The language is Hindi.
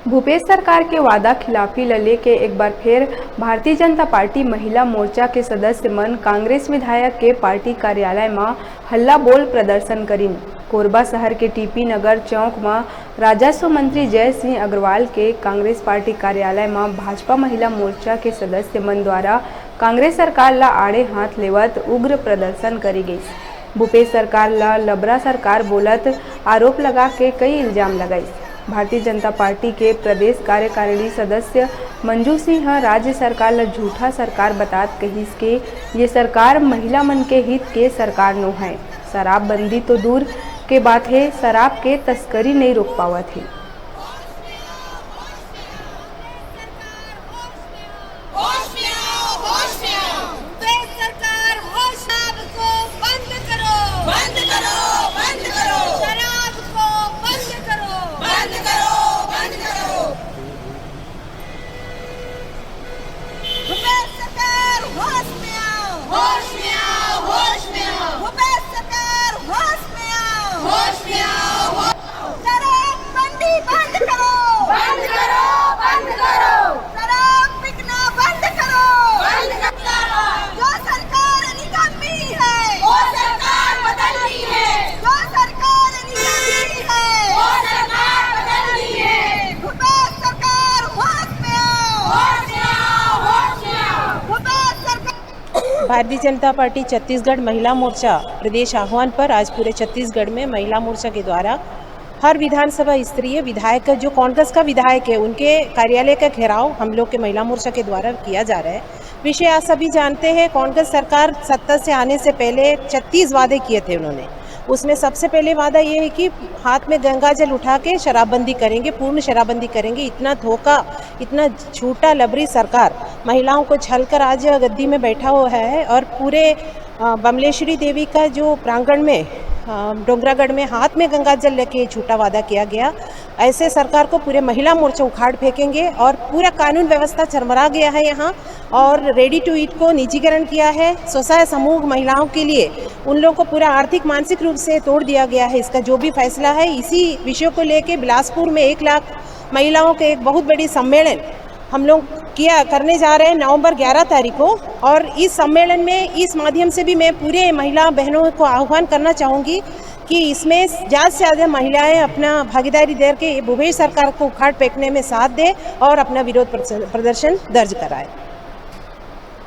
भूपेश सरकार के वादा खिलाफी लले के एक बार फिर भारतीय जनता पार्टी महिला मोर्चा के सदस्य मन कांग्रेस विधायक के पार्टी कार्यालय में हल्ला बोल प्रदर्शन करीन। कोरबा शहर के टीपी नगर चौक में राजस्व मंत्री जय सिंह अग्रवाल के कांग्रेस पार्टी कार्यालय में भाजपा महिला मोर्चा के सदस्य मन द्वारा कांग्रेस सरकार ला आड़े हाथ लेवत उग्र प्रदर्शन करी गई। भूपेश सरकार ला लबरा सरकार बोलत आरोप लगा के कई इल्जाम लगाई। भारतीय जनता पार्टी के प्रदेश कार्यकारिणी सदस्य मंजू सिंह राज्य सरकार ला झूठा सरकार बतात कहिस के ये सरकार महिला मन के हित के सरकार नो है। शराबबंदी तो दूर के बात है, शराब के तस्करी नहीं रोक पावत है। भारतीय जनता पार्टी छत्तीसगढ़ महिला मोर्चा प्रदेश आह्वान पर आज पूरे छत्तीसगढ़ में महिला मोर्चा के द्वारा हर विधानसभा स्तरीय विधायक का जो कांग्रेस का विधायक है उनके कार्यालय का घेराव हम लोग के महिला मोर्चा के द्वारा किया जा रहा है। विषय आज सभी जानते हैं, कांग्रेस सरकार सत्ता से आने से पहले 36 वादे किए थे उन्होंने। उसमें सबसे पहले वादा ये है कि हाथ में गंगा जल उठा के शराबबंदी करेंगे, पूर्ण शराबबंदी करेंगे। इतना धोखा, इतना झूठा लबरी सरकार महिलाओं को छलकर आज गद्दी में बैठा हुआ है। और पूरे बमलेश्वरी देवी का जो प्रांगण में डोंगरागढ़ में हाथ में गंगा जल लेके झूठा वादा किया गया। ऐसे सरकार को पूरे महिला मोर्चा उखाड़ फेंकेंगे और पूरा कानून व्यवस्था चरमरा गया है यहाँ। और रेडी टू ईट को निजीकरण किया है। स्वसहाय समूह महिलाओं के लिए उन लोगों को पूरा आर्थिक मानसिक रूप से तोड़ दिया गया है। इसका जो भी फैसला है, इसी विषय को लेके बिलासपुर में 1 लाख महिलाओं के एक बहुत बड़ी सम्मेलन हम लोग करने जा रहे हैं नवंबर 11 तारीख को। और इस सम्मेलन में इस माध्यम से भी मैं पूरे महिला बहनों को आह्वान करना चाहूँगी कि इसमें ज़्यादा से ज़्यादा महिलाएं अपना भागीदारी दे के भूपेश सरकार को उखाड़ फेंकने में साथ दें और अपना विरोध प्रदर्शन दर्ज कराएं।